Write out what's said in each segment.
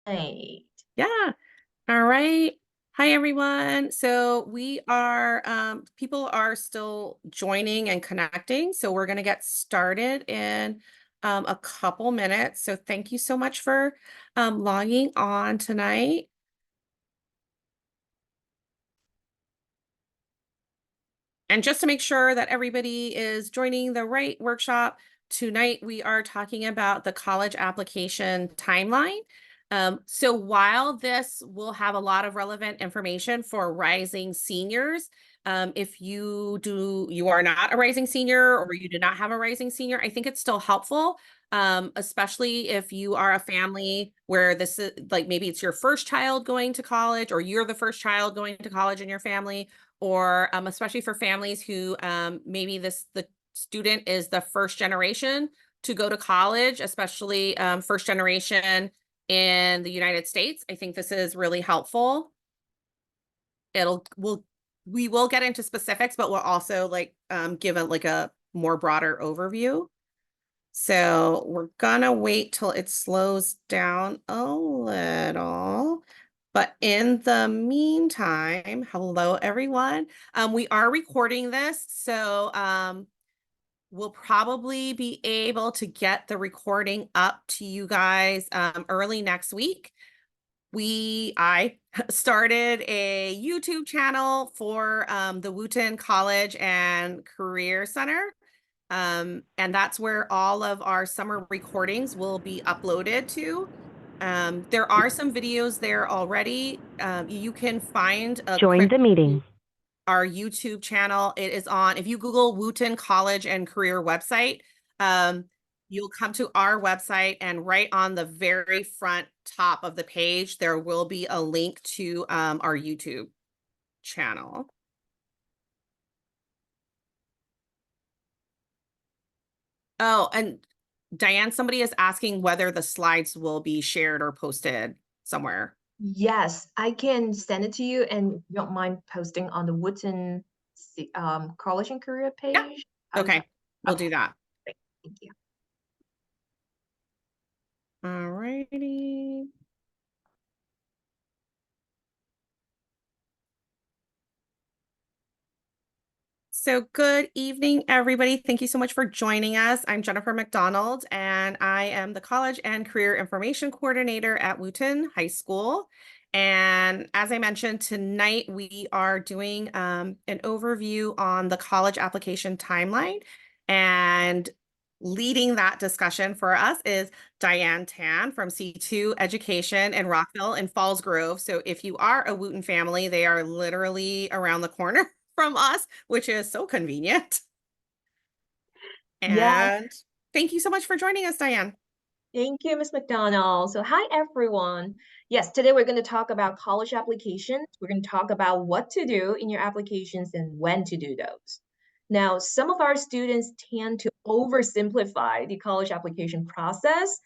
Yeah. All right. Hi, everyone. So we are, people are still joining and connecting. So we're going to get started in a couple minutes. So thank you so much for logging on tonight. And just to make sure that everybody is joining the right workshop, tonight we are talking about the college application timeline. So while this will have a lot of relevant information for rising seniors, if you are not a rising senior or you do not have a rising senior, I think it's still helpful, especially if you are a family where this is like maybe it's your first child going to college or you're the first child going to college in your family, or especially for families who maybe the student is the first generation to go to college, especially first generation in the United States. I think this is really helpful. We will get into specifics, but we'll also give a more broader overview. So we're gonna wait till it slows down a little. But in the meantime, hello everyone. We are recording this, so we'll probably be able to get the recording up to you guys early next week. I started a YouTube channel for the Wooten College and Career Center. And that's where all of our summer recordings will be uploaded to. There are some videos there already. You can find Join the meeting. Our YouTube channel. It is on, if you Google Wooten College and Career website, you'll come to our website, and right on the very front top of the page, there will be a link to our YouTube channel. Oh, and Diane, somebody is asking whether the slides will be shared or posted somewhere. Yes, I can send it to you, and if you don't mind posting on the Wooten College and Career Yeah. page. Okay. We'll do that. Great. Thank you. All righty. So good evening, everybody. Thank you so much for joining us. I'm Jennifer McDonald, and I am the College and Career Information Coordinator at Wooten High School. And as I mentioned, tonight we are doing an overview on the college application timeline. And leading that discussion for us is Diane Tan from C2 Education in Rockville in Falls Grove. So if you are a Wooten family, they are literally around the corner from us, which is so convenient. Yes, And thank you so much for joining us, Diane. thank you, Ms. McDonald. So hi, everyone. Yes, today we're going to talk about college applications. We're going to talk about what to do in your applications and when to do those. Now, some of our students tend to oversimplify the college application process,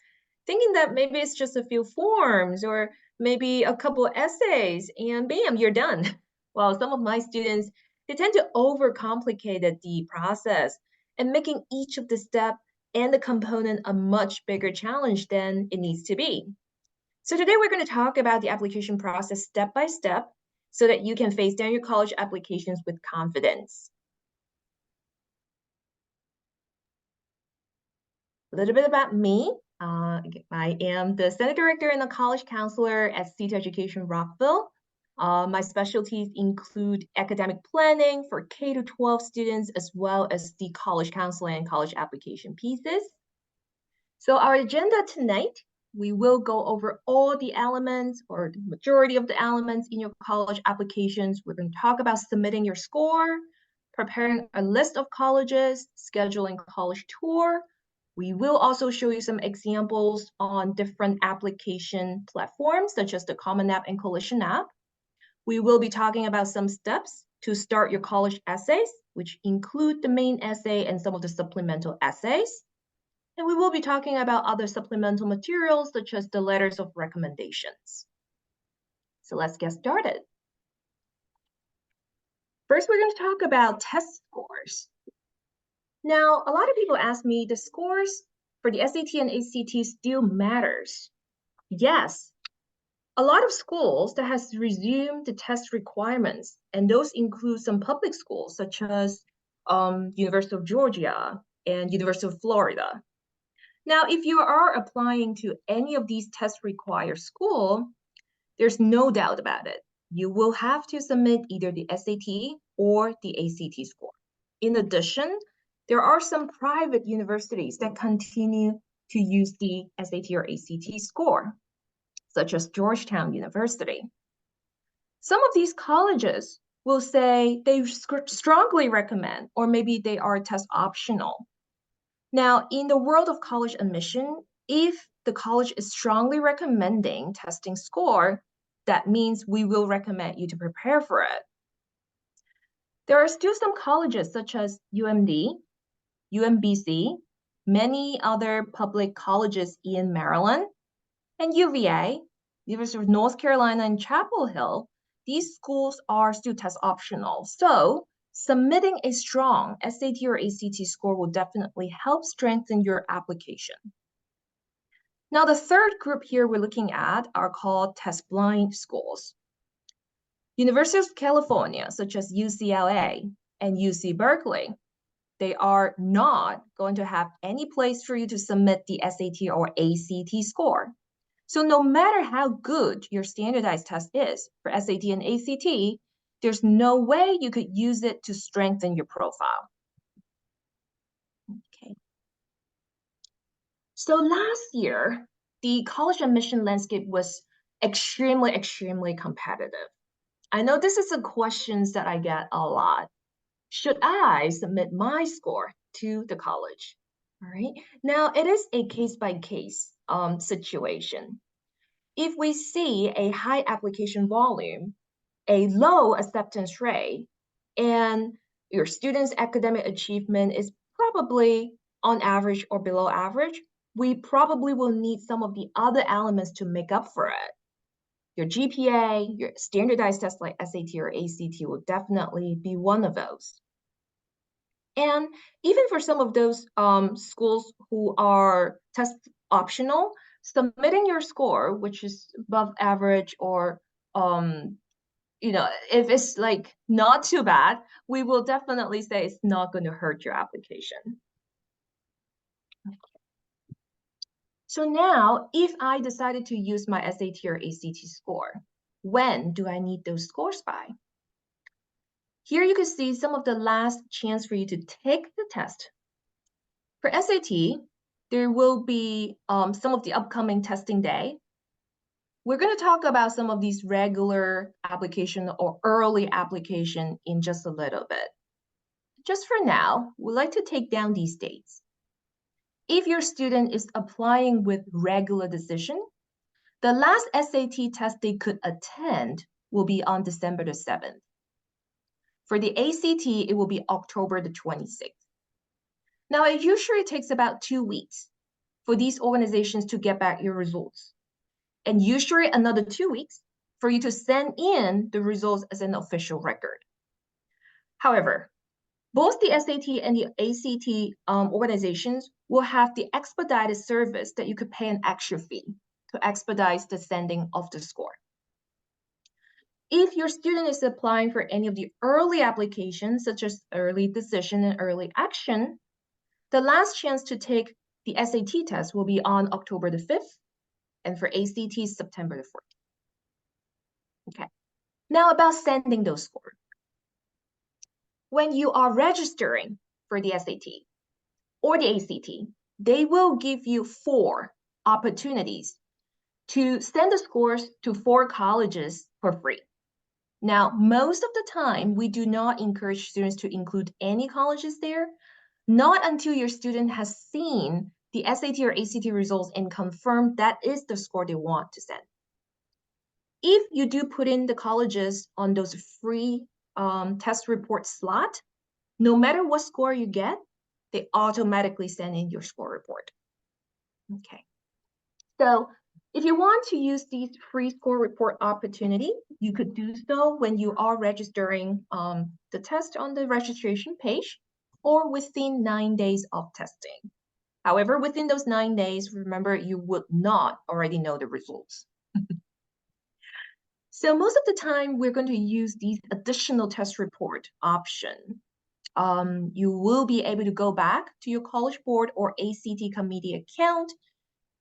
thinking that maybe it's just a few forms or maybe a couple of essays and bam, you're done. Well, some of my students, they tend to overcomplicate the process and making each of the steps and the component a much bigger challenge than it needs to be. So today we're going to talk about the application process step by step so that you can face down your college applications with confidence. A little bit about me. I am the Center Director and the College Counselor at C2 Education Rockville. My specialties include academic planning for K-12 students, as well as the college counseling and college application pieces. So our agenda tonight, we will go over all the elements or the majority of the elements in your college applications. We're going to talk about submitting your score, preparing a list of colleges, scheduling college tour. We will also show you some examples on different application platforms, such as the Common App and Coalition App. We will be talking about some steps to start your college essays, which include the main essay and some of the supplemental essays. And we will be talking about other supplemental materials such as the letters of recommendations. So let's get started. First, we're going to talk about test scores. Now, a lot of people ask me, the scores for the SAT and ACT still matters? Yes, a lot of schools that has resumed the test requirements, and those include some public schools such as University of Georgia and University of Florida. Now, if you are applying to any of these test required school, there's no doubt about it. You will have to submit either the SAT or the ACT score. In addition, there are some private universities that continue to use the SAT or ACT score, such as Georgetown University. Some of these colleges will say they strongly recommend, or maybe they are test optional. Now, in the world of college admission, if the college is strongly recommending testing score, that means we will recommend you to prepare for it. There are still some colleges such as UMD, UMBC, many other public colleges in Maryland, and UVA, University of North Carolina and Chapel Hill. These schools are still test optional. So submitting a strong SAT or ACT score will definitely help strengthen your application. Now, the third group here we're looking at are called test blind schools. Universities of California, such as UCLA and UC Berkeley, they are not going to have any place for you to submit the SAT or ACT score. So no matter how good your standardized test is for SAT and ACT, there's no way you could use it to strengthen your profile. Okay. So last year, the college admission landscape was extremely competitive. I know this is a question that I get a lot. Should I submit my score to the college? All right. Now, it is a case-by-case situation. If we see a high application volume, a low acceptance rate, and your student's academic achievement is probably on average or below average, we probably will need some of the other elements to make up for it. Your GPA, your standardized tests like SAT or ACT will definitely be one of those. And even for some of those schools who are test optional, submitting your score, which is above average or if it's like not too bad, we will definitely say it's not going to hurt your application. So now, if I decided to use my SAT or ACT score, when do I need those scores by? Here you can see some of the last chance for you to take the test. For SAT, there will be some of the upcoming testing day. We're going to talk about some of these regular application or early application in just a little bit. Just for now, we'd like to take down these dates. If your student is applying with regular decision, the last SAT test they could attend will be on December the 7th. For the ACT, it will be October the 26th. Now, it usually takes about 2 weeks for these organizations to get back your results, and usually another 2 weeks for you to send in the results as an official record. However, both the SAT and the ACT organizations will have the expedited service that you could pay an extra fee to expedite the sending of the score. If your student is applying for any of the early applications, such as early decision and early action, the last chance to take the SAT test will be on October the 5th, and for ACT, September the 4th. Okay, now about sending those scores. When you are registering for the SAT or the ACT, they will give you 4 opportunities to send the scores to 4 colleges for free. Now, most of the time, we do not encourage students to include any colleges there, not until your student has seen the SAT or ACT results and confirmed that is the score they want to send. If you do put in the colleges on those free test report slot, no matter what score you get, they automatically send in your score report. Okay. So if you want to use these free score report opportunity, you could do so when you are registering the test on the registration page or within 9 days of testing. However, within those 9 days, remember, you would not already know the results. So most of the time, we're going to use these additional test report option. You will be able to go back to your College Board or ACT committee account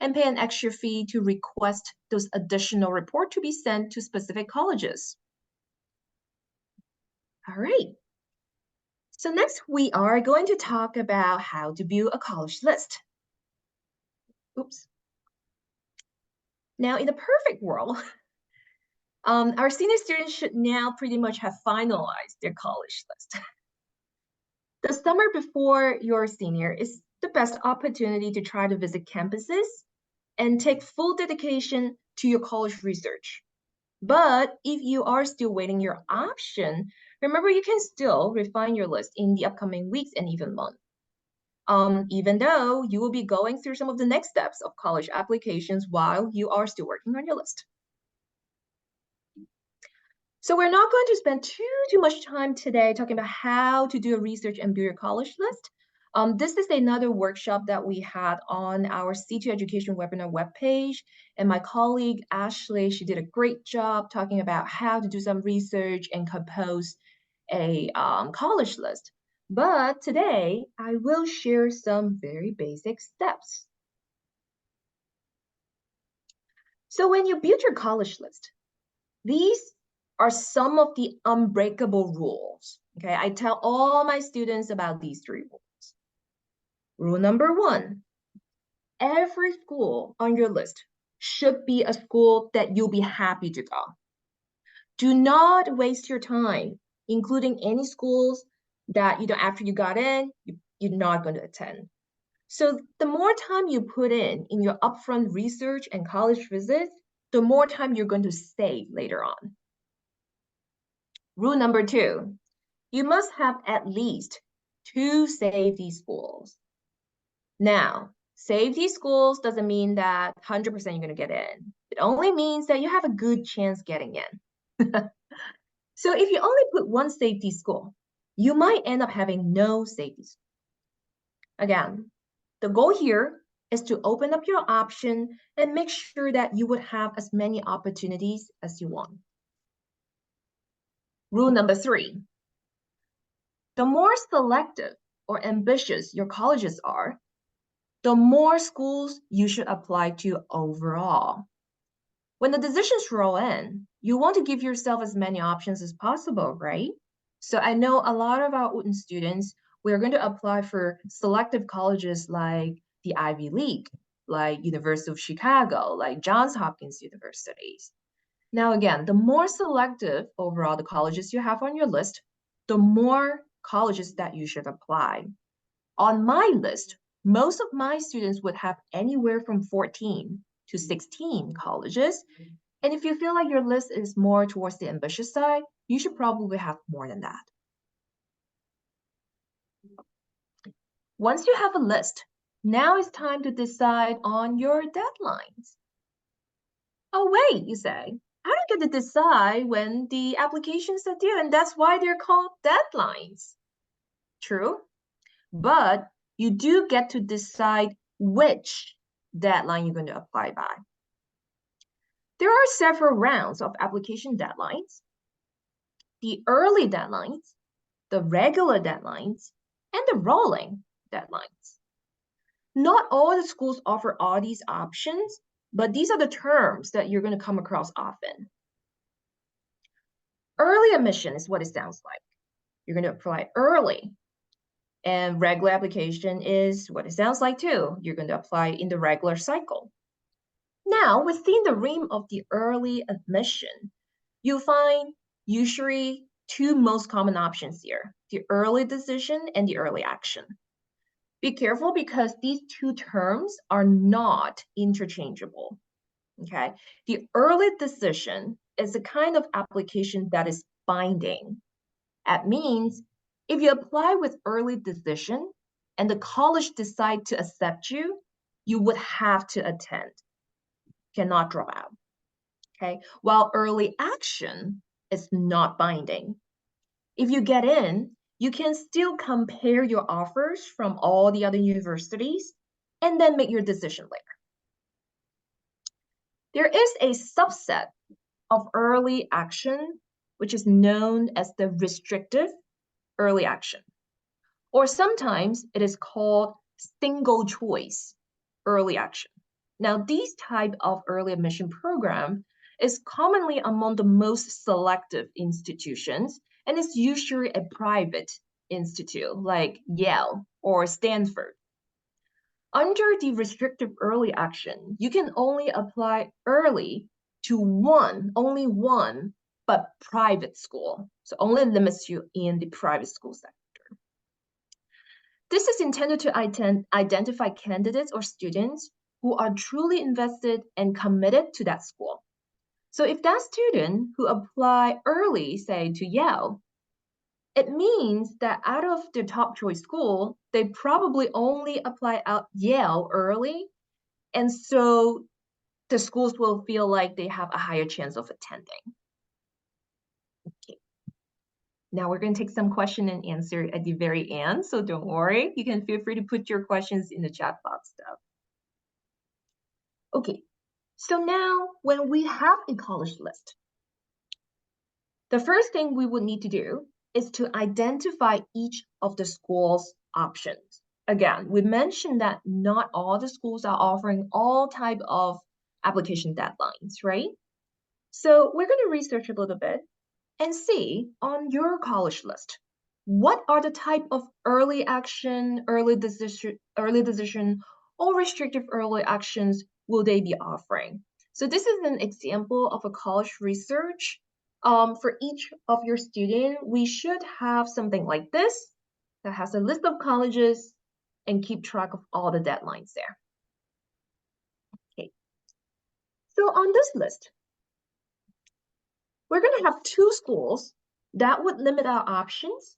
and pay an extra fee to request those additional report to be sent to specific colleges. All right. So next, we are going to talk about how to build a college list. Oops. Now, in the perfect world, our senior students should now pretty much have finalized their college list. The summer before your senior is the best opportunity to try to visit campuses and take full dedication to your college research. But if you are still waiting your option, remember you can still refine your list in the upcoming weeks and even months. Even though you will be going through some of the next steps of college applications while you are still working on your list. So we're not going to spend too much time today talking about how to do a research and build your college list. This is another workshop that we had on our C2 Education webinar webpage. And my colleague, Ashley, she did a great job talking about how to do some research and compose a college list. But today, I will share some very basic steps. So when you build your college list, these are some of the unbreakable rules. Okay, I tell all my students about these 3 rules. Rule number 1, every school on your list should be a school that you'll be happy to go. Do not waste your time, including any schools that, after you got in, you're not going to attend. So the more time you put in your upfront research and college visits, the more time you're going to save later on. Rule number 2, you must have at least 2 safety schools. Now, safety schools doesn't mean that 100% you're going to get in. It only means that you have a good chance getting in. So if you only put 1 safety school, you might end up having no safety school. Again, the goal here is to open up your option and make sure that you would have as many opportunities as you want. Rule number 3, the more selective or ambitious your colleges are, the more schools you should apply to overall. When the decisions roll in, you want to give yourself as many options as possible, right? So I know a lot of our Wharton students, we're going to apply for selective colleges like the Ivy League, like University of Chicago, like Johns Hopkins universities. Now, again, the more selective overall the colleges you have on your list, the more colleges that you should apply. On my list, most of my students would have anywhere from 14 to 16 colleges. And if you feel like your list is more towards the ambitious side, you should probably have more than that. Once you have a list, now it's time to decide on your deadlines. Oh, wait, you say, I don't get to decide when the applications are due, and that's why they're called deadlines. True, but you do get to decide which deadline you're going to apply by. There are several rounds of application deadlines: the early deadlines, the regular deadlines, and the rolling deadlines. Not all the schools offer all these options, but these are the terms that you're going to come across often. Early admission is what it sounds like. You're going to apply early. And regular application is what it sounds like too. You're going to apply in the regular cycle. Now, within the realm of the early admission, you'll find usually 2 most common options here: the early decision and the early action. Be careful because these 2 terms are not interchangeable. Okay, the early decision is a kind of application that is binding. That means if you apply with early decision and the college decide to accept you, you would have to attend, cannot drop out. Okay, while early action is not binding. If you get in, you can still compare your offers from all the other universities and then make your decision later. There is a subset of early action, which is known as the restrictive early action, or sometimes it is called single choice early action. Now, these type of early admission program is commonly among the most selective institutions, and it's usually a private institute like Yale or Stanford. Under the restrictive early action, you can only apply early to only one, but private school. So only limits you in the private school sector. This is intended to identify candidates or students who are truly invested and committed to that school. So if that student who apply early, say to Yale, it means that out of the top choice school, they probably only apply out Yale early. And so the schools will feel like they have a higher chance of attending. Okay. Now we're going to take some question and answer at the very end. So don't worry, you can feel free to put your questions in the chat box though. Okay, so now when we have a college list, the first thing we would need to do is to identify each of the school's options. Again, we mentioned that not all the schools are offering all type of application deadlines, right? So we're going to research a little bit and see on your college list, what are the type of early action, early decision, or restrictive early actions will they be offering? So this is an example of a college research. For each of your students, we should have something like this that has a list of colleges and keep track of all the deadlines there. Okay. So on this list, we're going to have two schools that would limit our options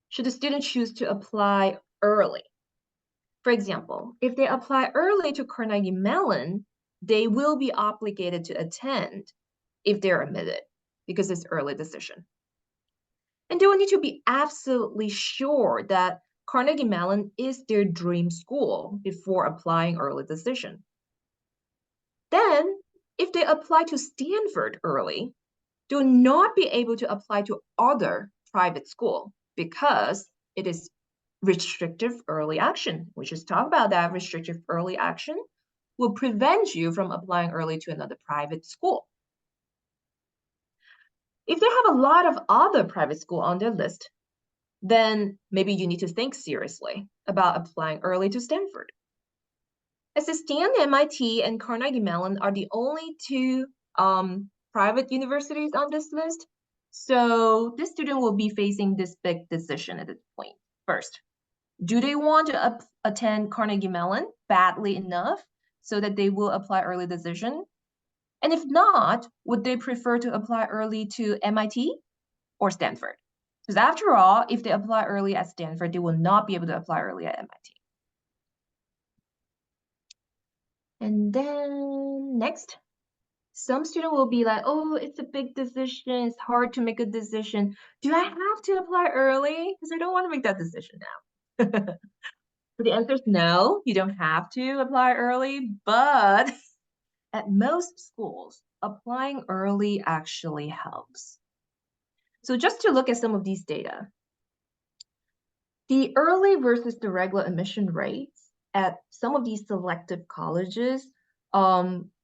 should the student choose to apply early. For example, if they apply early to Carnegie Mellon, they will be obligated to attend if they're admitted because it's early decision. And they will need to be absolutely sure that Carnegie Mellon is their dream school before applying early decision. Then, if they apply to Stanford early, they will not be able to apply to other private school because it is restrictive early action. We just talked about that. Restrictive early action will prevent you from applying early to another private school. If they have a lot of other private school on their list, then maybe you need to think seriously about applying early to Stanford. As it stands, MIT and Carnegie Mellon are the only two private universities on this list. So this student will be facing this big decision at this point. First, do they want to attend Carnegie Mellon badly enough so that they will apply early decision? And if not, would they prefer to apply early to MIT or Stanford? Because after all, if they apply early at Stanford, they will not be able to apply early at MIT. And then next, some student will be like, oh, it's a big decision. It's hard to make a decision. Do I have to apply early? Because I don't want to make that decision now. So the answer is no, you don't have to apply early, but at most schools, applying early actually helps. So just to look at some of these data, the early versus the regular admission rates at some of these selective colleges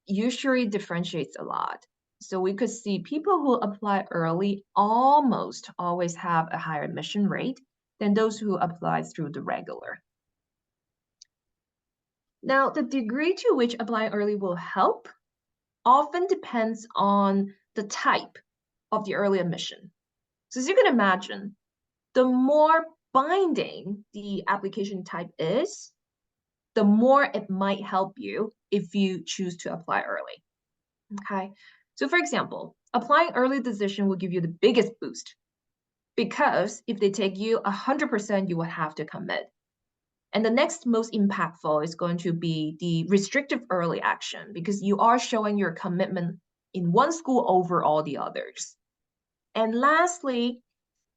usually differentiates a lot. So we could see people who apply early almost always have a higher admission rate than those who apply through the regular. Now, the degree to which applying early will help often depends on the type of the early admission. So as you can imagine, the more binding the application type is, the more it might help you if you choose to apply early. Okay, so for example, applying early decision will give you the biggest boost because if they take you 100%, you will have to commit. And the next most impactful is going to be the restrictive early action because you are showing your commitment in one school over all the others. And lastly,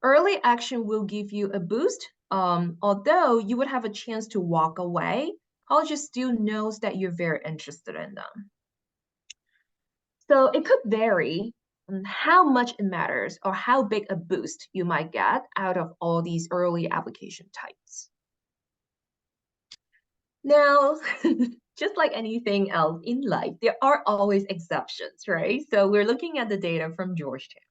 early action will give you a boost. Although you would have a chance to walk away, college still knows that you're very interested in them. So it could vary how much it matters or how big a boost you might get out of all these early application types. Now, just like anything else in life, there are always exceptions, right? So we're looking at the data from Georgetown.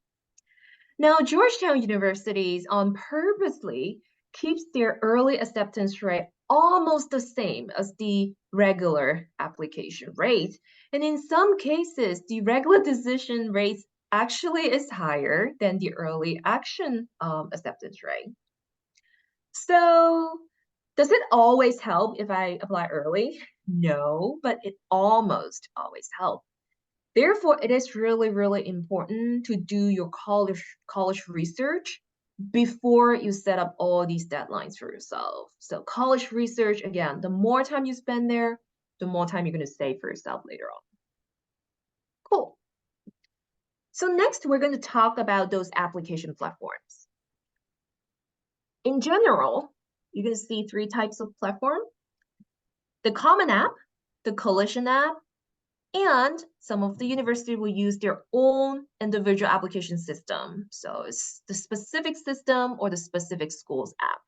Now, Georgetown University's purposely keeps their early acceptance rate almost the same as the regular application rate. And in some cases, the regular decision rate actually is higher than the early action acceptance rate. So does it always help if I apply early? No, but it almost always helps. Therefore, it is really, really important to do your college research before you set up all these deadlines for yourself. So college research, again, the more time you spend there, the more time you're going to save for yourself later on. Cool. So next, we're going to talk about those application platforms. In general, you're going to see 3 types of platform: the Common App, the Coalition App, and some of the university will use their own individual application system. So it's the specific system or the specific school's app.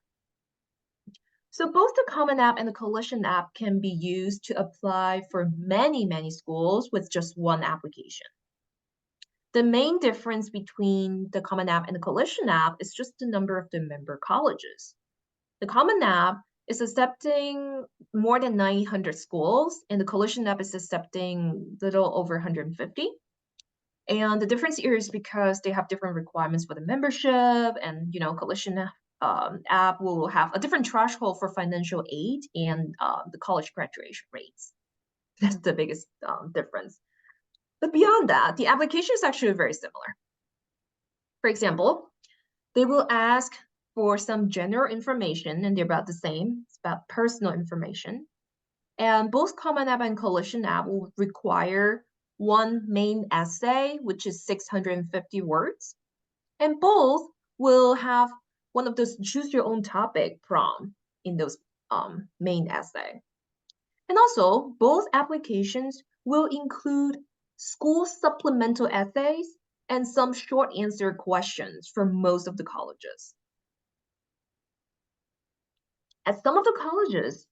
So both the Common App and the Coalition App can be used to apply for many, many schools with just one application. The main difference between the Common App and the Coalition App is just the number of the member colleges. The Common App is accepting more than 900 schools, and the Coalition App is accepting little over 150. And the difference here is because they have different requirements for the membership, and Coalition app will have a different threshold for financial aid and the college graduation rates. That's the biggest difference. But beyond that, the application is actually very similar. For example, they will ask for some general information, and they're about the same. It's about personal information. And both Common App and Coalition App will require one main essay, which is 650 words. And both will have one of those choose your own topic prompt in those main essay. And also, both applications will include school supplemental essays and some short answer questions for most of the colleges. At some of the colleges,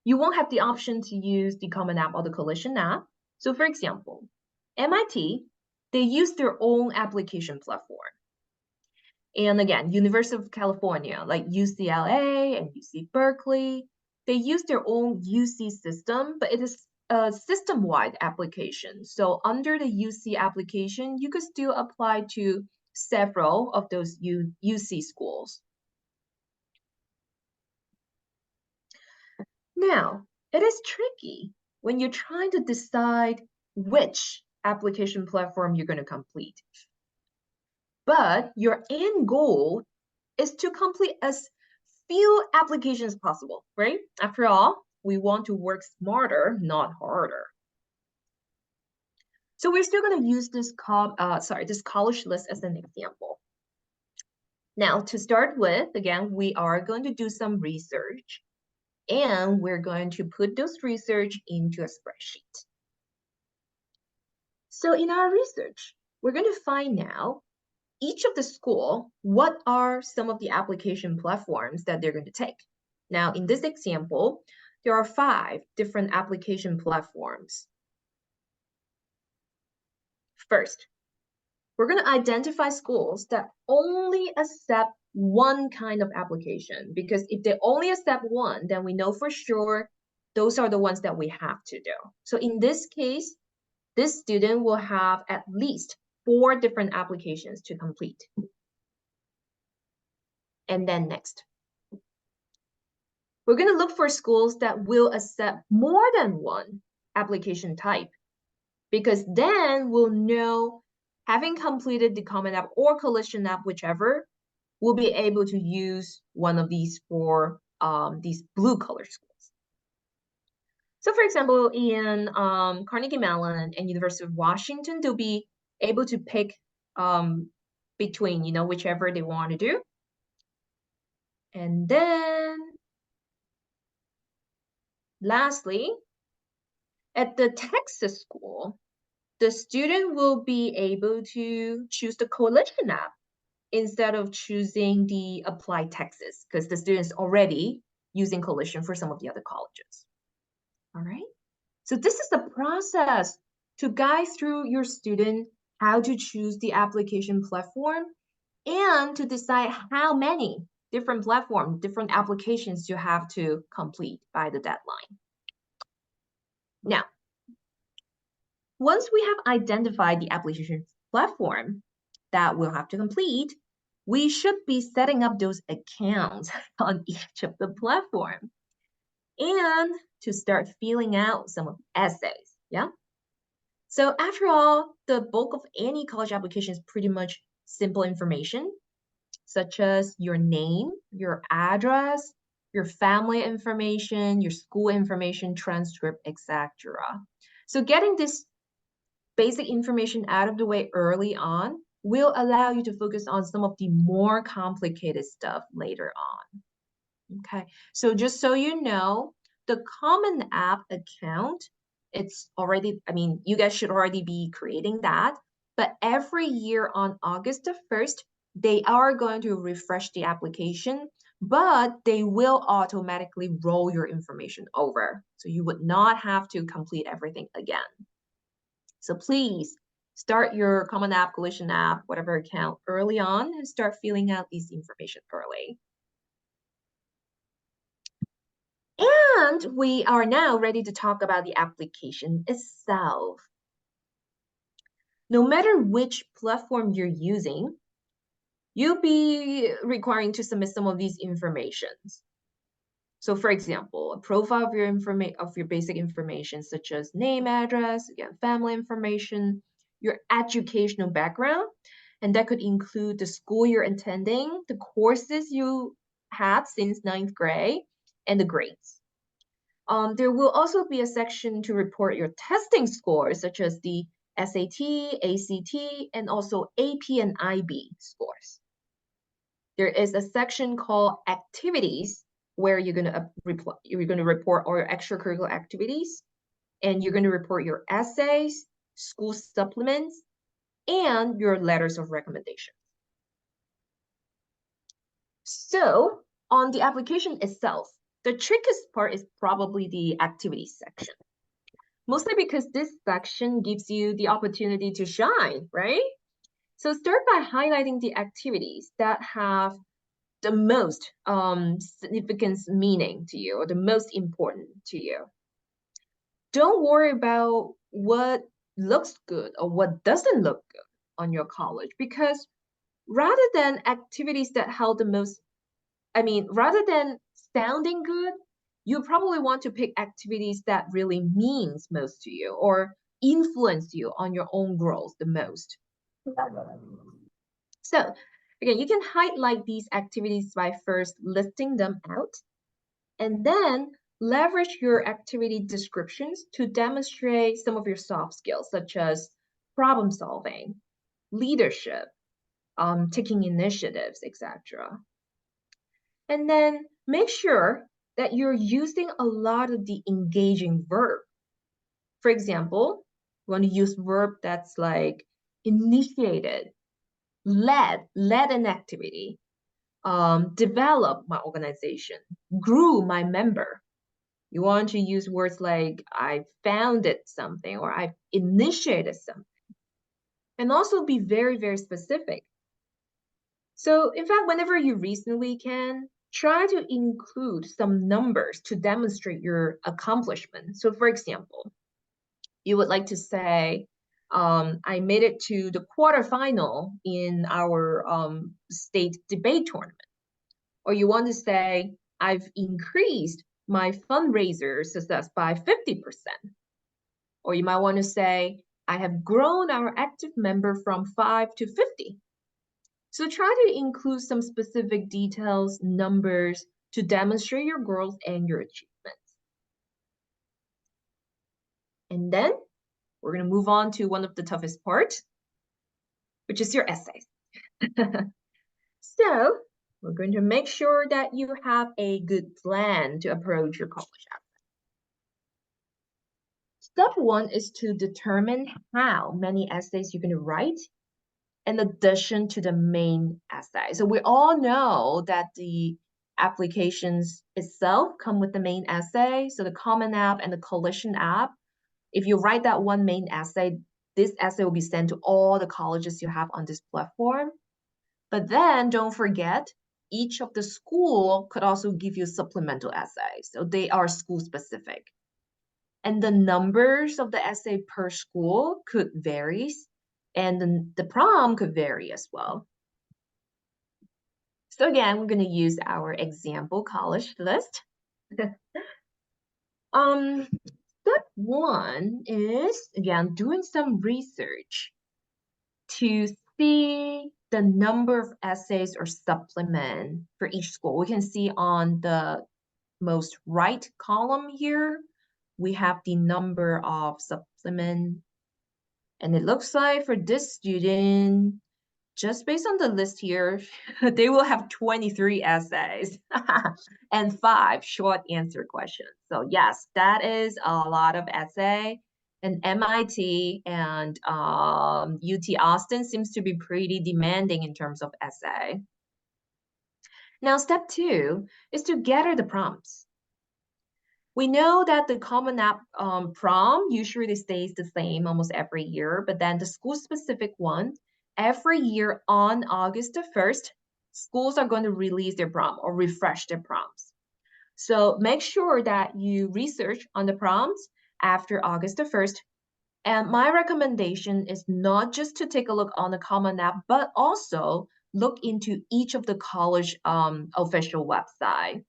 you won't have the option to use the Common App or the Coalition App. So for example, MIT, they use their own application platform. And again, University of California, like UCLA and UC Berkeley, they use their own UC system, but it is a system-wide application. So under the UC application, you could still apply to several of those UC schools. Now, it is tricky when you're trying to decide which application platform you're going to complete. But your end goal is to complete as few applications as possible, right? After all, we want to work smarter, not harder. So we're still going to use this college list as an example. Now, to start with, again, we are going to do some research, and we're going to put those research into a spreadsheet. So in our research, we're going to find out each of the school, what are some of the application platforms that they're going to take. Now, in this example, there are 5 different application platforms. First, we're going to identify schools that only accept one kind of application, because if they only accept one, then we know for sure those are the ones that we have to do. So in this case, this student will have at least 4 different applications to complete. And then next, we're going to look for schools that will accept more than one application type, because then we'll know, having completed the Common App or Coalition App, whichever, we'll be able to use one of these 4 these blue color schools. So for example, in Carnegie Mellon and University of Washington, they'll be able to pick between, whichever they want to do. And then lastly, at the Texas school, the student will be able to choose the coalition app instead of choosing the applied Texas, because the student's already using coalition for some of the other colleges. All right. So this is the process to guide through your student how to choose the application platform and to decide how many different platforms, different applications you have to complete by the deadline. Now, once we have identified the application platform that we'll have to complete, we should be setting up those accounts on each of the platform and to start filling out some of the essays, yeah? So after all, the bulk of any college application is pretty much simple information, such as your name, your address, your family information, your school information, transcript, etc. So getting this basic information out of the way early on will allow you to focus on some of the more complicated stuff later on. Okay, so just so you know, the Common App account, it's already, I mean, you guys should already be creating that, but every year on August the 1st, they are going to refresh the application, but they will automatically roll your information over. So you would not have to complete everything again. So please start your Common App, Coalition App, whatever account early on and start filling out this information early. And we are now ready to talk about the application itself. No matter which platform you're using, you'll be requiring to submit some of these informations. So for example, a profile of your basic information, such as name, address, again, family information, your educational background, and that could include the school you're attending, the courses you had since 9th grade, and the grades. There will also be a section to report your testing scores, such as the SAT, ACT, and also AP and IB scores. There is a section called activities, where you're going to report all your extracurricular activities, and you're going to report your essays, school supplements, and your letters of recommendation. So on the application itself, the trickiest part is probably the activities section. Mostly because this section gives you the opportunity to shine, right? So start by highlighting the activities that have the most significance meaning to you, or the most important to you. Don't worry about what looks good or what doesn't look good on your college, because rather than activities that held the most, rather than sounding good, you probably want to pick activities that really means most to you or influence you on your own growth the most. So again, you can highlight these activities by first listing them out, and then leverage your activity descriptions to demonstrate some of your soft skills, such as problem solving, leadership, taking initiatives, etc. And then make sure that you're using a lot of the engaging verb. For example, you want to use verb that's like initiated, led an activity, develop my organization, grew my member. You want to use words like I founded something or I initiated something. And also be very, very specific. So in fact, whenever you reasonably can, try to include some numbers to demonstrate your accomplishment. So for example, you would like to say, I made it to the quarterfinal in our state debate tournament. Or you want to say, I've increased my fundraiser success by 50%. Or you might want to say, I have grown our active member from 5 to 50. So try to include some specific details, numbers, to demonstrate your growth and your achievements. And then we're going to move on to one of the toughest parts, which is your essays. So we're going to make sure that you have a good plan to approach your college step one is to determine how many essays you're going to write in addition to the main essay. So we all know that the applications itself come with the main essay. So the Common App and the Coalition app, if you write that one main essay, this essay will be sent to all the colleges you have on this platform. But then don't forget, each of the school could also give you supplemental essays. So they are school specific. And the numbers of the essay per school could vary, and the prom could vary as well. So again, we're going to use our example college list. Step one is, again, doing some research to see the number of essays or supplement for each school. We can see on the most right column here, we have the number of supplement. And it looks like for this student, just based on the list here, they will have 23 essays and 5 short answer questions. So yes, that is a lot of essay. And MIT and UT Austin seems to be pretty demanding in terms of essay. Now, step 2 is to gather the prompts. We know that the Common App prom usually stays the same almost every year, but then the school-specific one, every year on August the 1st, schools are going to release their prom or refresh their prompts. So make sure that you research on the prompts after August the 1st. And my recommendation is not just to take a look on the Common App, but also look into each of the college official website.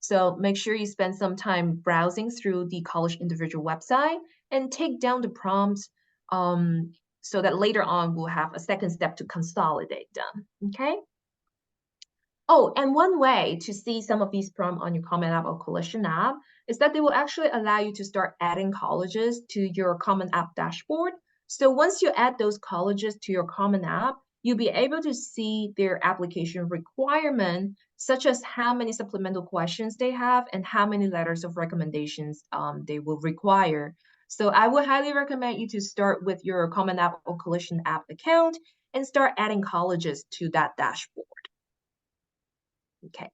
So make sure you spend some time browsing through the college individual website and take down the prompts so that later on we'll have a second step to consolidate them, okay? Oh, and one way to see some of these prompts on your Common App or Coalition app is that they will actually allow you to start adding colleges to your Common App dashboard. So once you add those colleges to your Common App, you'll be able to see their application requirement, such as how many supplemental questions they have and how many letters of recommendations they will require. So I would highly recommend you to start with your Common App or Coalition app account and start adding colleges to that dashboard. Okay.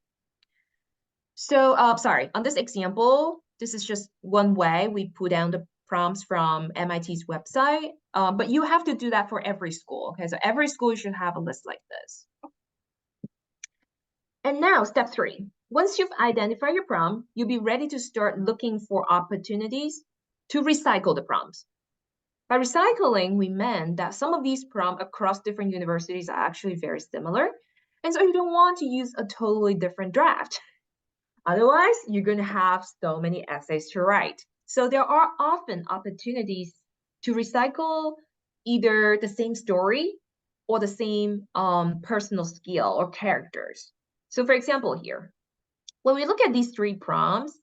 So, sorry, on this example, this is just one way we put down the prompts from MIT's website, but you have to do that for every school, okay? So every school should have a list like this. And now, step 3. Once you've identified your prompt, you'll be ready to start looking for opportunities to recycle the prompts. By recycling, we meant that some of these prompts across different universities are actually very similar, and so you don't want to use a totally different draft. Otherwise, you're going to have so many essays to write. So there are often opportunities to recycle either the same story or the same personal skill or characters. So for example here, when we look at these 3 prompts,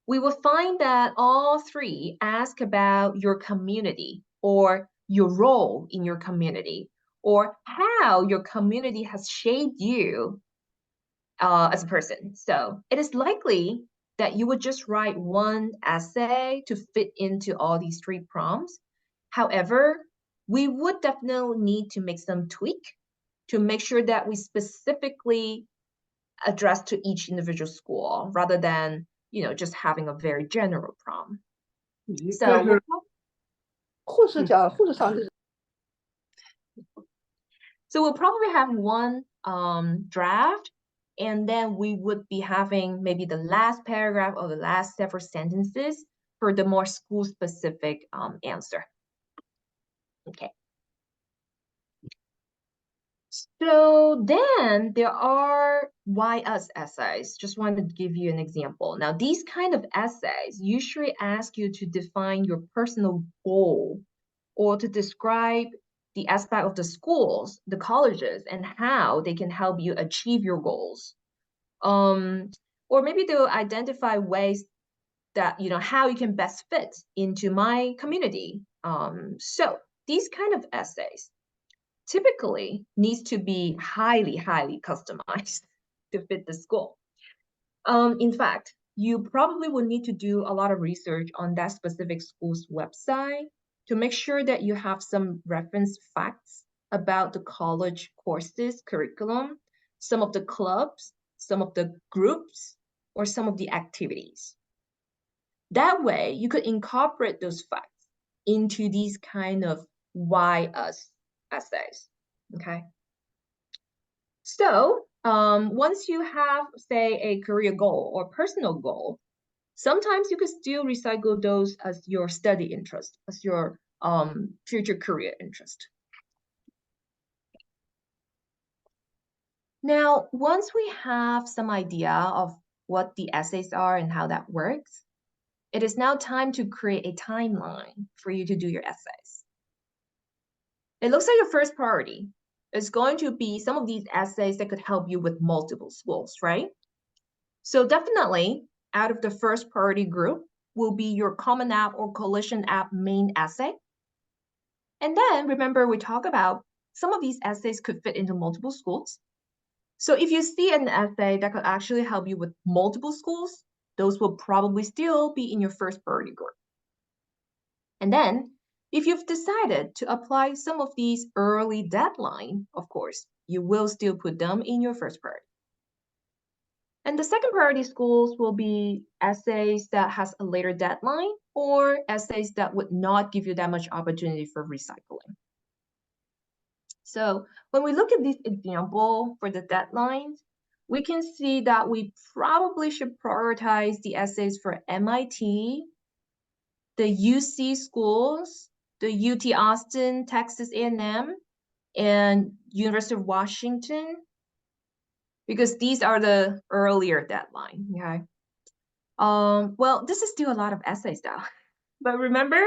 we will find that all 3 ask about your community or your role in your community or how your community has shaped you as a person. So it is likely that you would just write one essay to fit into all these 3 prompts. However, we would definitely need to make some tweak to make sure that we specifically address to each individual school rather than, just having a very general prompt. So we'll probably have one draft, and then we would be having maybe the last paragraph or the last several sentences for the more school-specific answer. Okay. So then there are why us essays. Just wanted to give you an example. Now, these kind of essays usually ask you to define your personal goal or to describe the aspect of the schools, the colleges, and how they can help you achieve your goals. Or maybe they'll identify ways that, how you can best fit into my community. So these kind of essays typically needs to be highly, highly customized to fit the school. In fact, you probably will need to do a lot of research on that specific school's website to make sure that you have some reference facts about the college courses, curriculum, some of the clubs, some of the groups, or some of the activities. That way, you could incorporate those facts into these kind of why us essays, okay? So once you have, say, a career goal or personal goal, sometimes you could still recycle those as your study interest, as your future career interest. Now, once we have some idea of what the essays are and how that works, it is now time to create a timeline for you to do your essays. It looks like your first priority is going to be some of these essays that could help you with multiple schools, right? So definitely, out of the first priority group will be your Common App or Coalition App main essay. And then remember, we talk about some of these essays could fit into multiple schools. So if you see an essay that could actually help you with multiple schools, those will probably still be in your first priority group. And then if you've decided to apply some of these early deadline, of course, you will still put them in your first priority. And the second priority schools will be essays that has a later deadline or essays that would not give you that much opportunity for recycling. So when we look at this example for the deadlines, we can see that we probably should prioritize the essays for MIT, the UC schools, the UT Austin, Texas A&M, and University of Washington, because these are the earlier deadline, okay? Well, this is still a lot of essays though. But remember,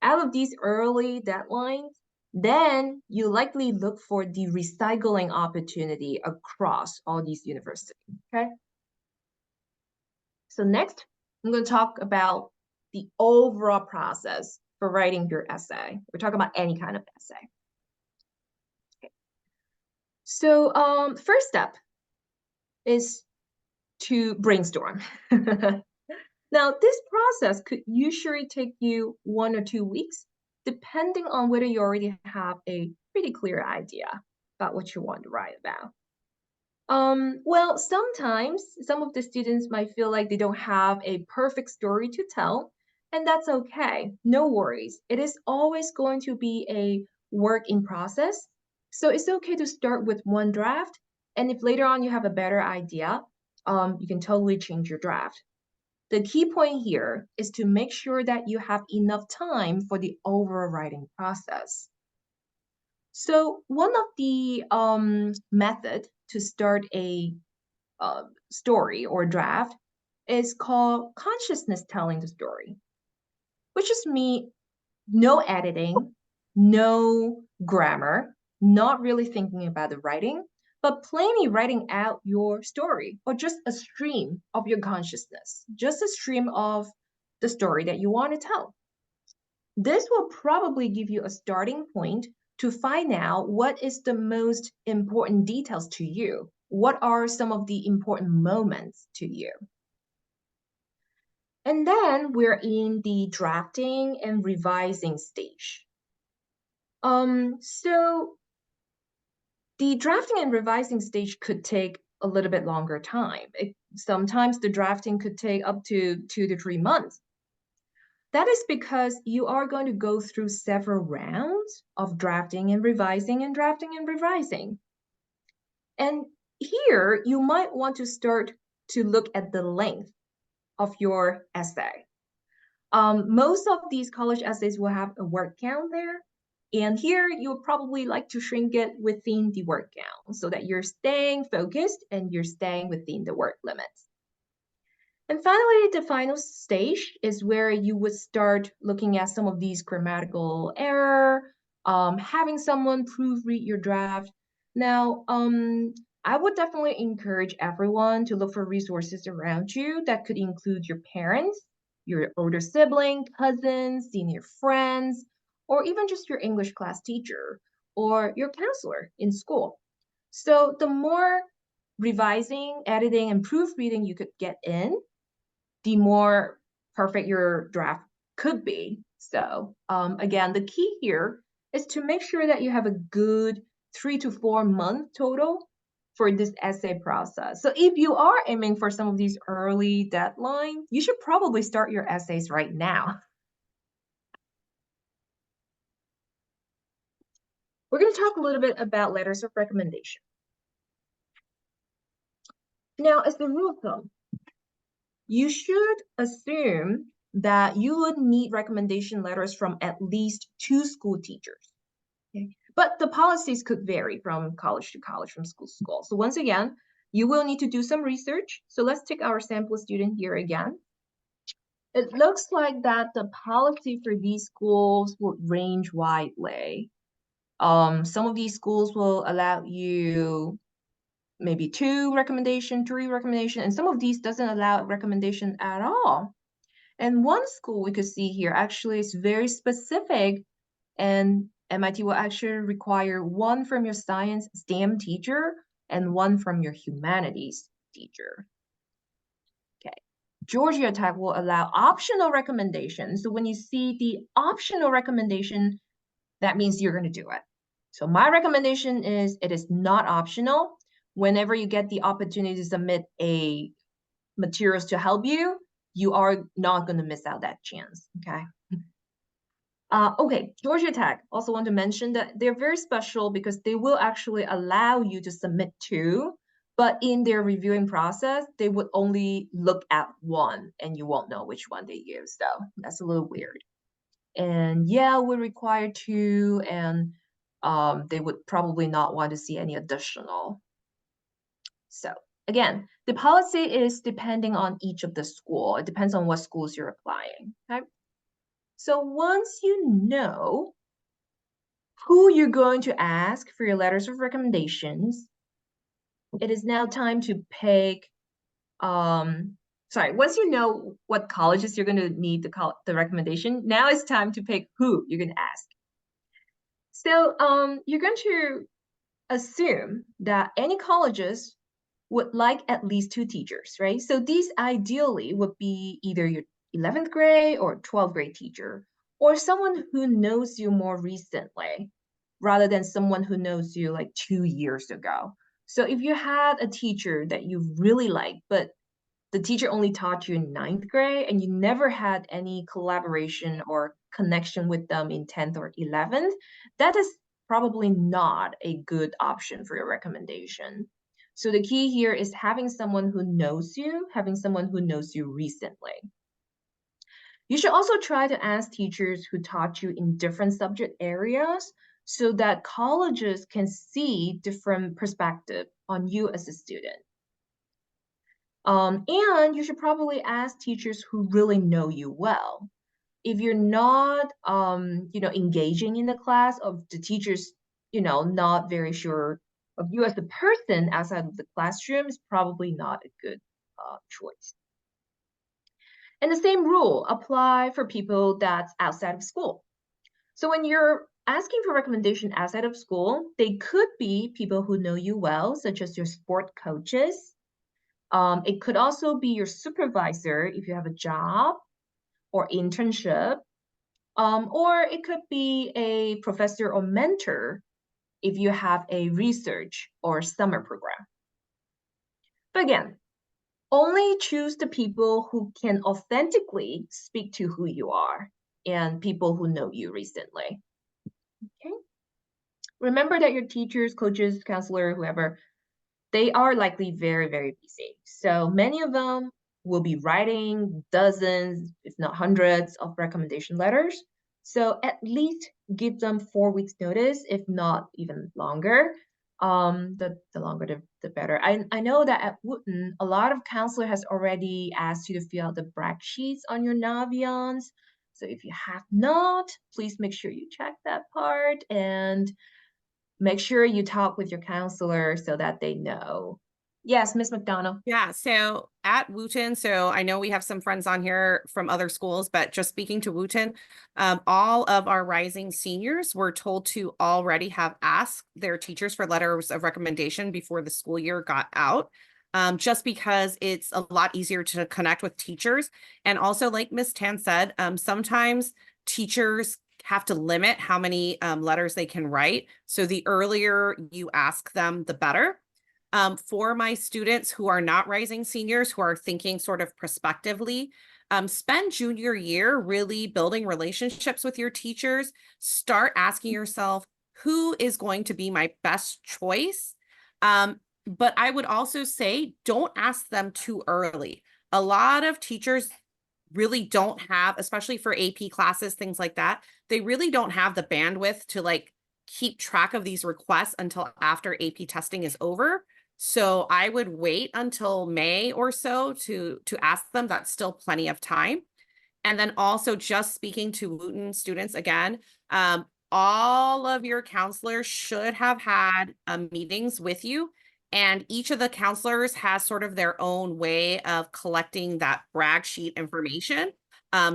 out of these early deadlines, then you likely look for the recycling opportunity across all these universities, okay? So next, I'm going to talk about the overall process for writing your essay. We're talking about any kind of essay. Okay. So first step is to brainstorm. Now, this process could usually take you 1 or 2 weeks, depending on whether you already have a pretty clear idea about what you want to write about. Well, sometimes some of the students might feel like they don't have a perfect story to tell, and that's okay. No worries. It is always going to be a work in process. So it's okay to start with one draft, and if later on you have a better idea, you can totally change your draft. The key point here is to make sure that you have enough time for the overwriting process. So one of the method to start a story or draft is called consciousness telling the story, which just means no editing, no grammar, not really thinking about the writing, but plainly writing out your story or just a stream of your consciousness, just a stream of the story that you want to tell. This will probably give you a starting point to find out what is the most important details to you. What are some of the important moments to you? And then we're in the drafting and revising stage. So the drafting and revising stage could take a little bit longer time. Sometimes the drafting could take up to 2 to 3 months. That is because you are going to go through several rounds of drafting and revising and drafting and revising. And here you might want to start to look at the length of your essay. Most of these college essays will have a word count there. And here you'll probably like to shrink it within the word count so that you're staying focused and you're staying within the word limits. And finally, the final stage is where you would start looking at some of these grammatical error, having someone proofread your draft. Now, I would definitely encourage everyone to look for resources around you that could include your parents, your older sibling, cousins, senior friends, or even just your English class teacher or your counselor in school. So the more revising, editing, and proofreading you could get in, the more perfect your draft could be. So again, the key here is to make sure that you have a good 3 to 4 month total for this essay process. So if you are aiming for some of these early deadlines, you should probably start your essays right now. We're going to talk a little bit about letters of recommendation. Now, as the rule of thumb, you should assume that you would need recommendation letters from at least 2 school teachers. Okay? But the policies could vary from college to college, from school to school. So once again, you will need to do some research. So let's take our sample student here again. It looks like that the policy for these schools would range widely. Some of these schools will allow you maybe 2 recommendation, 3 recommendation, and some of these doesn't allow recommendation at all. And one school we could see here actually is very specific, and MIT will actually require 1 from your science STEM teacher and 1 from your humanities teacher. Okay. Georgia Tech will allow optional recommendations. So when you see the optional recommendation, that means you're going to do it. So my recommendation is it is not optional. Whenever you get the opportunity to submit a materials to help you, you are not going to miss out that chance, okay? Okay, Georgia Tech, also want to mention that they're very special because they will actually allow you to submit 2, but in their reviewing process, they would only look at 1 and you won't know which one they use, so that's a little weird. And yeah, we require 2, and they would probably not want to see any additional. So again, the policy is depending on each of the school. It depends on what schools you're applying, okay? So once you know who you're going to ask for your letters of recommendations, it is now time to pick, once you know what colleges you're going to need the recommendation, now it's time to pick who you're going to ask. So you're going to assume that any colleges would like at least 2 teachers, right? So these ideally would be either your 11th grade or 12th grade teacher, or someone who knows you more recently, rather than someone who knows you like 2 years ago. So if you had a teacher that you really liked, but the teacher only taught you in 9th grade and you never had any collaboration or connection with them in 10th or 11th, that is probably not a good option for your recommendation. So the key here is having someone who knows you, having someone who knows you recently. You should also try to ask teachers who taught you in different subject areas so that colleges can see different perspective on you as a student. And you should probably ask teachers who really know you well. If you're not, engaging in the class, of the teachers, not very sure of you as a person outside of the classroom, is probably not a good choice. And the same rule apply for people that's outside of school. So when you're asking for recommendation outside of school, they could be people who know you well, such as your sport coaches. It could also be your supervisor if you have a job or internship, or it could be a professor or mentor if you have a research or summer program. But again, only choose the people who can authentically speak to who you are and people who know you recently. Okay. Remember that your teachers, coaches, counselor, whoever, they are likely very, very busy. So many of them will be writing dozens, if not hundreds, of recommendation letters. So at least give them 4 weeks notice, if not even longer. The longer, the better. I know that at Wooten, a lot of counselor has already asked you to fill out the brag sheets on your Navions. So if you have not, please make sure you check that part and make sure you talk with your counselor so that they know. Yes, Miss McDonald. Yeah, so at Wooten, so I know we have some friends on here from other schools, but just speaking to Wooten, all of our rising seniors were told to already have asked their teachers for letters of recommendation before the school year got out. just because it's a lot easier to connect with teachers. And also, like Miss Tan said, sometimes teachers have to limit how many letters they can write. So the earlier you ask them, the better. For my students who are not rising seniors, who are thinking sort of prospectively, spend junior year really building relationships with your teachers. Start asking yourself, who is going to be my best choice? But I would also say, don't ask them too early. A lot of teachers really don't have, especially for AP classes, things like that, they really don't have the bandwidth to like keep track of these requests until after AP testing is over. So I would wait until May or so to ask them. That's still plenty of time. And then also just speaking to Wooten students again, all of your counselors should have had meetings with you. And each of the counselors has sort of their own way of collecting that brag sheet information.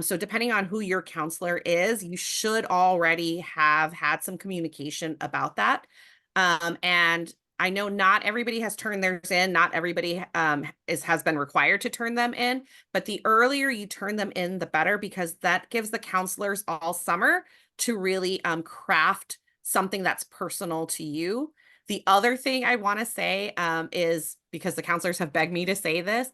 So depending on who your counselor is, you should already have had some communication about that. And I know not everybody has turned theirs in. Not everybody has been required to turn them in, but the earlier you turn them in, the better, because that gives the counselors all summer to really craft something that's personal to you. The other thing I want to say is, because the counselors have begged me to say this,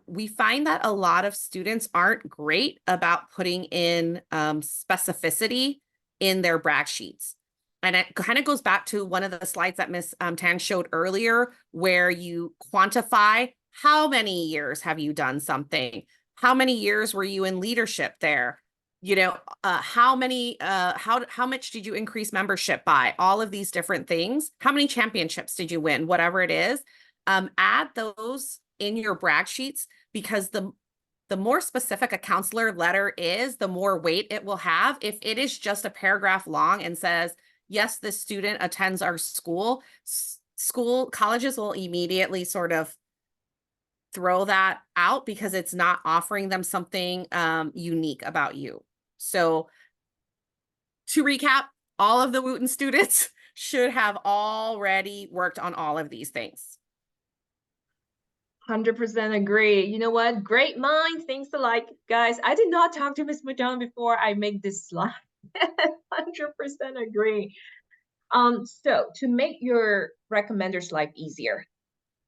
we find that a lot of students aren't great about putting in specificity in their brag sheets. And it kind of goes back to one of the slides that Miss Tan showed earlier, where you quantify how many years have you done something? How many years were you in leadership there? You know, how much did you increase membership by? All of these different things. How many championships did you win? Whatever it is, add those in your brag sheets, because the more specific a counselor letter is, the more weight it will have. If it is just a paragraph long and says, yes, this student attends our school, colleges will immediately sort of throw that out because it's not offering them something unique about you. So to recap, all of the Wooten students should have already worked on all of these things. 100% agree. You know what? Great minds, things alike. Guys, I did not talk to Ms. McDonald before I make this slide. 100% agree. So to make your recommender's life easier,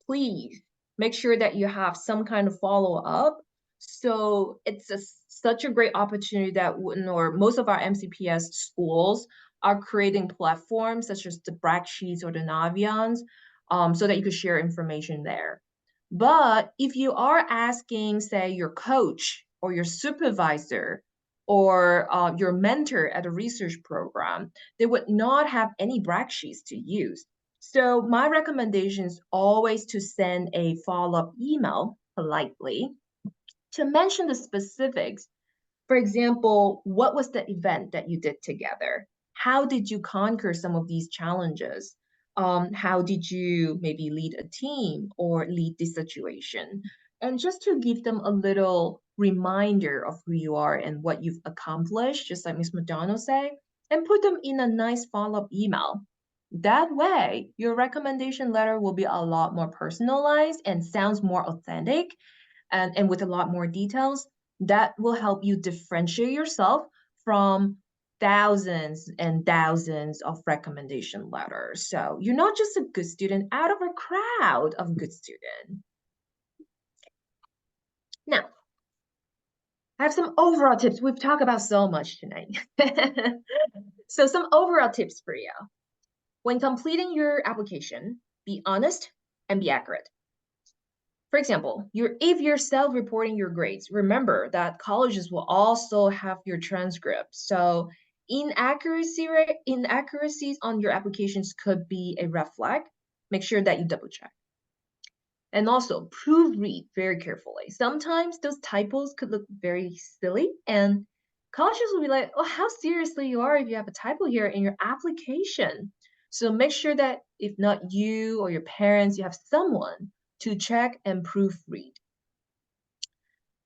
please make sure that you have some kind of follow-up. So it's such a great opportunity that Wooten or most of our MCPS schools are creating platforms such as the brag sheets or the Navions, so that you could share information there. But if you are asking, say, your coach or your supervisor or your mentor at a research program, they would not have any brag sheets to use. So my recommendation is always to send a follow-up email politely to mention the specifics. For example, what was the event that you did together? How did you conquer some of these challenges? How did you maybe lead a team or lead this situation? And just to give them a little reminder of who you are and what you've accomplished, just like Ms. McDonald said, and put them in a nice follow-up email. That way, your recommendation letter will be a lot more personalized and sounds more authentic, and with a lot more details. That will help you differentiate yourself from thousands and thousands of recommendation letters. So you're not just a good student out of a crowd of good students. Now, I have some overall tips. We've talked about so much tonight. So some overall tips for you. When completing your application, be honest and be accurate. For example, if you're self-reporting your grades, remember that colleges will also have your transcripts. So inaccuracies on your applications could be a red flag. Make sure that you double check. And also proofread very carefully. Sometimes those typos could look very silly, and colleges will be like, oh, how seriously you are if you have a typo here in your application. So make sure that if not you or your parents, you have someone to check and proofread.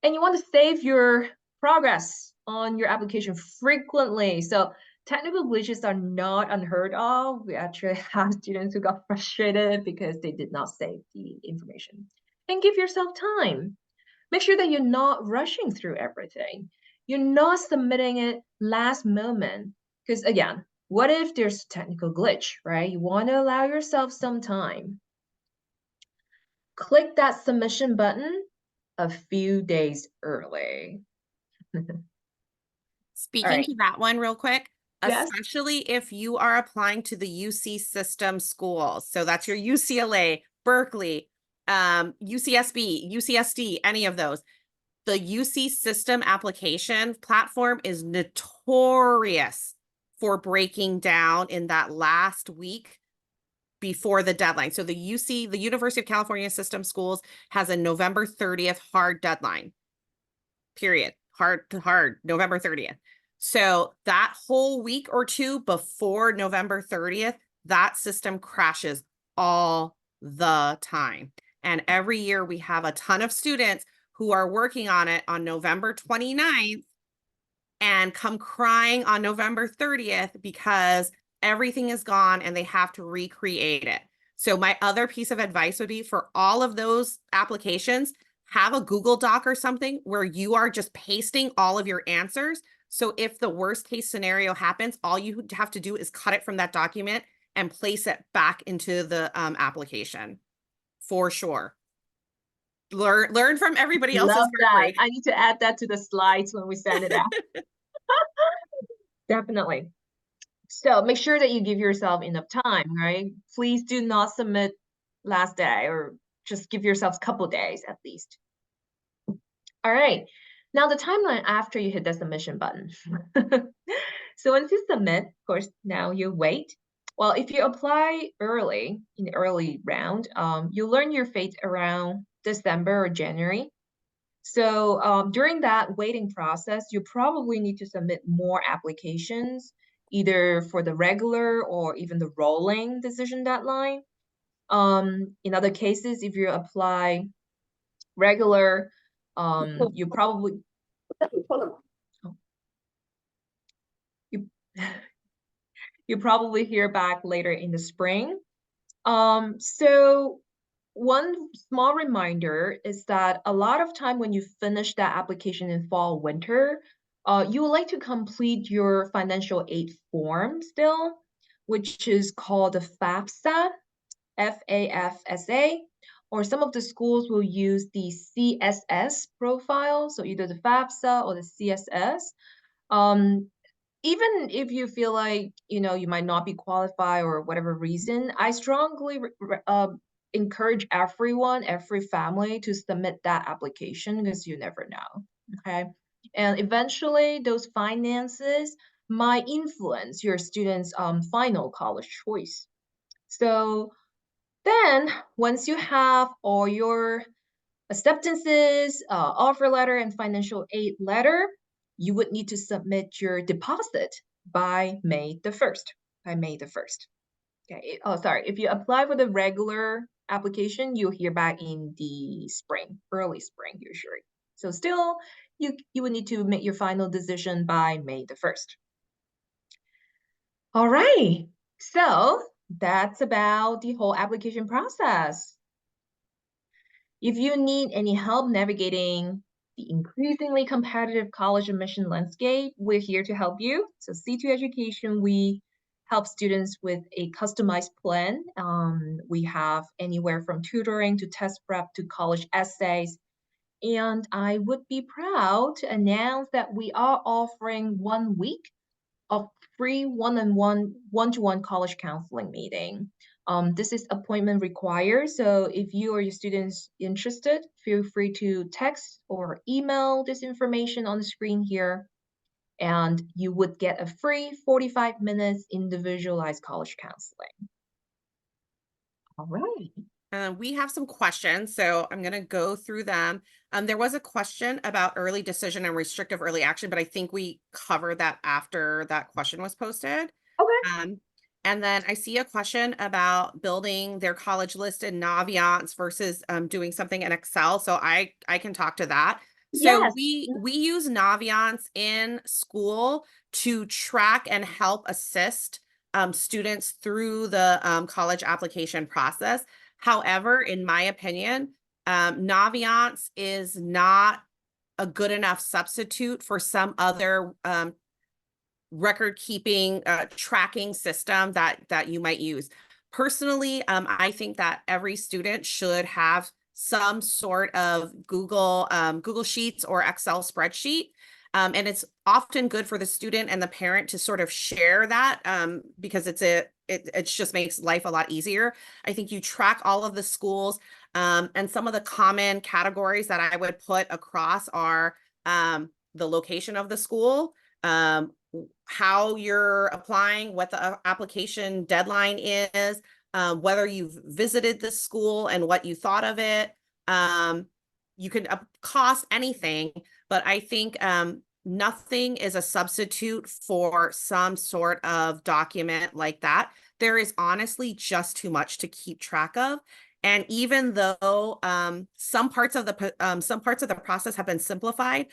And you want to save your progress on your application frequently. So technical glitches are not unheard of. We actually have students who got frustrated because they did not save the information. And give yourself time. Make sure that you're not rushing through everything. You're not submitting it last moment. Because again, what if there's a technical glitch, right? You want to allow yourself some time. Click that submission button a few days early. All Speaking right. to that one real quick, Yes. especially if you are applying to the UC system schools. So that's your UCLA, Berkeley, UCSB, UCSD, any of those. The UC system application platform is notorious for breaking down in that last week before the deadline. So the University of California System Schools has a November 30th hard deadline. Period. Hard to hard, November 30th. So that whole week or two before November 30th, that system crashes all the time. And every year we have a ton of students who are working on it on November 29th and come crying on November 30th because everything is gone and they have to recreate it. So my other piece of advice would be for all of those applications, have a Google Doc or something where you are just pasting all of your answers. So if the worst case scenario happens, all you have to do is cut it from that document and place it back into the application for sure. Learn from everybody else's Love that. heartbreak. I need to add that to the slides when we send it out. Definitely. So make sure that you give yourself enough time, right? Please do not submit last day or just give yourself a couple days at least. All right. Now the timeline after you hit the submission button. So once you submit, of course, now you wait. Well, if you apply early in the early round, you learn your fate around December or January. So during that waiting process, you probably need to submit more applications, either for the regular or even the rolling decision deadline. In other cases, if you apply regular, you probably you, you probably hear back later in the spring. So one small reminder is that a lot of time when you finish that application in fall, winter, you would like to complete your financial aid form still, which is called the FAFSA, FAFSA, or some of the schools will use the CSS profile, so either the FAFSA or the CSS. Um, Even if you feel like you might not be qualified or whatever reason, I strongly encourage everyone, every family to submit that application because you never know. Okay. And eventually those finances might influence your student's final college choice. So then once you have all your acceptances, offer letter, and financial aid letter, you would need to submit your deposit by May the 1st. By May the 1st. Okay. Oh, sorry. If you apply for the regular application, you'll hear back in the spring, early spring usually. So still, you would need to make your final decision by May the 1st. All right. So that's about the whole application process. If you need any help navigating the increasingly competitive college admission landscape, we're here to help you. So C2 Education, we help students with a customized plan. We have anywhere from tutoring to test prep to college essays. And I would be proud to announce that we are offering 1 week of free one-to-one college counseling meeting. This is appointment required, so if you or your students interested, feel free to text or email this information on the screen here, and you would get a free 45 minutes individualized college counseling. All right. We have some questions, so I'm going to go through them. There was a question about early decision and restrictive early action, but I think we covered that after that question was posted. Okay. And then I see a question about building their college list in Naviance versus doing something in Excel. So I can talk to that. So Yes. we use Naviance in school to track and help assist students through the college application process. However, in my opinion, Naviance is not a good enough substitute for some other record keeping tracking system that you might use. Personally, I think that every student should have some sort of Google Sheets or Excel spreadsheet. And it's often good for the student and the parent to sort of share that because it just makes life a lot easier. I think you track all of the schools, and some of the common categories that I would put across are the location of the school, how you're applying, what the application deadline is, whether you've visited the school and what you thought of it. You can cost anything, but I think nothing is a substitute for some sort of document like that. There is honestly just too much to keep track of. And even though some parts of the process have been simplified,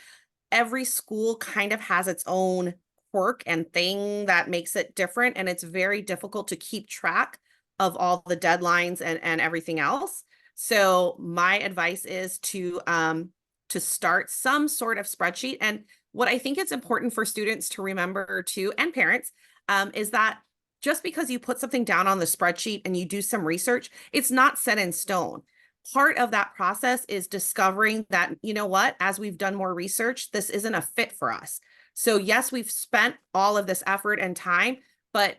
every school kind of has its own quirk and thing that makes it different, and it's very difficult to keep track of all the deadlines and everything else. So my advice is to start some sort of spreadsheet. And what I think it's important for students to remember too, and parents, is that just because you put something down on the spreadsheet and you do some research, it's not set in stone. Part of that process is discovering that, you know what, as we've done more research, this isn't a fit for us. So yes, we've spent all of this effort and time, but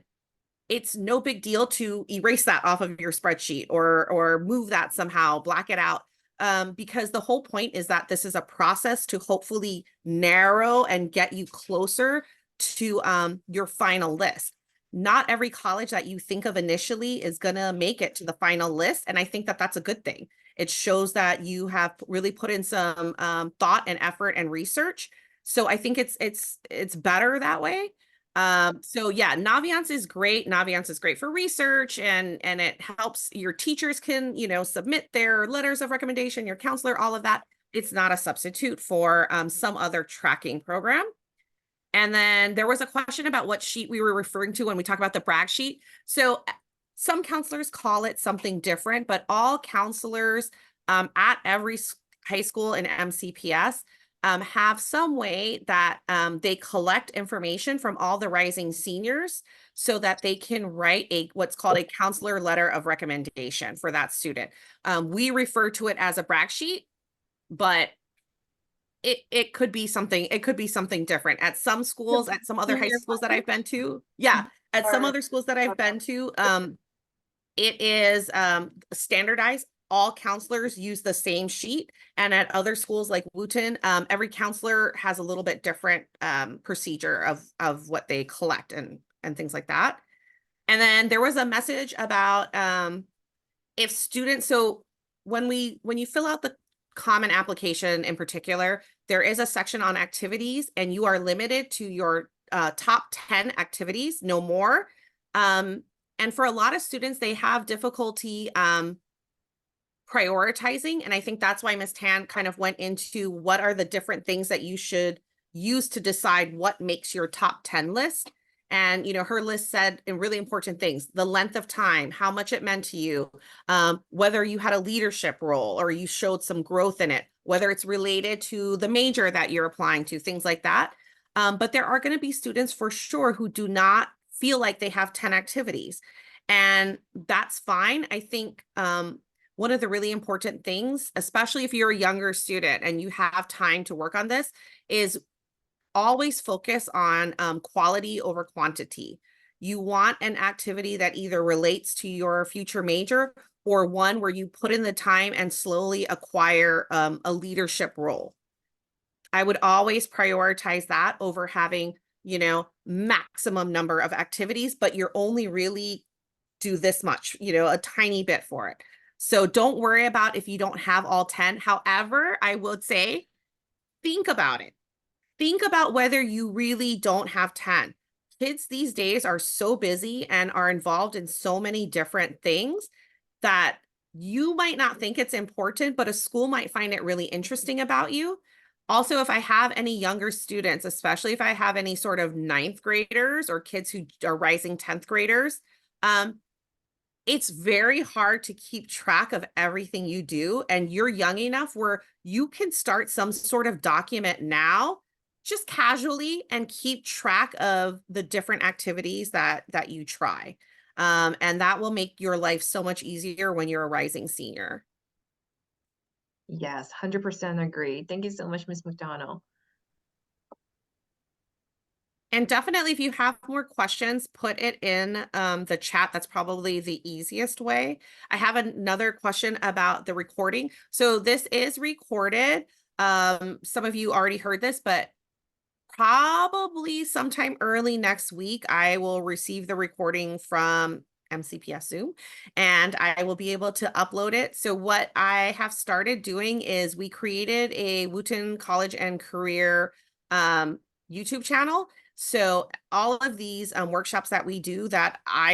it's no big deal to erase that off of your spreadsheet or move that somehow, black it out. Because the whole point is that this is a process to hopefully narrow and get you closer to your final list. Not every college that you think of initially is going to make it to the final list. And I think that that's a good thing. It shows that you have really put in some thought and effort and research. So I think it's better that way. So yeah, Naviance is great. Naviance is great for research, and it helps your teachers can, submit their letters of recommendation, your counselor, all of that. It's not a substitute for some other tracking program. And then there was a question about what sheet we were referring to when we talk about the brag sheet. So some counselors call it something different, but all counselors at every high school in MCPS have some way that they collect information from all the rising seniors so that they can write what's called a counselor letter of recommendation for that student. We refer to it as a brag sheet, but it could be something different at some schools, at some other high Senior schools that I've been to. Yeah, at some or other schools that I've been to, it is standardized. All counselors use the same sheet, and at other schools like Wooten, every counselor has a little bit different procedure of what they collect and things like that. And then there was a message about if students, so when you fill out the common application in particular, there is a section on activities, and you are limited to your top 10 activities, no more. And for a lot of students, they have difficulty prioritizing. And I think that's why Ms. Tan kind of went into what are the different things that you should use to decide what makes your top 10 list. And, her list said really important things: the length of time, how much it meant to you, whether you had a leadership role or you showed some growth in it, whether it's related to the major that you're applying to, things like that. But there are going to be students for sure who do not feel like they have 10 activities. And that's fine. I think one of the really important things, especially if you're a younger student and you have time to work on this, is always focus on quality over quantity. You want an activity that either relates to your future major or one where you put in the time and slowly acquire a leadership role. I would always prioritize that over having, maximum number of activities, but you're only really do this much, a tiny bit for it. So don't worry about if you don't have all 10. However, I would say, think about it. Think about whether you really don't have 10. Kids these days are so busy and are involved in so many different things that you might not think it's important, but a school might find it really interesting about you. Also, if I have any younger students, especially if I have any sort of ninth graders or kids who are rising 10th graders, um, it's very hard to keep track of everything you do. And you're young enough where you can start some sort of document now, just casually, and keep track of the different activities that you try. And that will make your life so much easier when you're a rising senior. Yes, 100% agree. Thank you so much, Ms. McDonald. And definitely, if you have more questions, put it in the chat. That's probably the easiest way. I have another question about the recording. So this is recorded. Some of you already heard this, but probably sometime early next week, I will receive the recording from MCPS Zoom, and I will be able to upload it. So what I have started doing is we created a Wooten College and Career YouTube channel. So all of these workshops that we do that I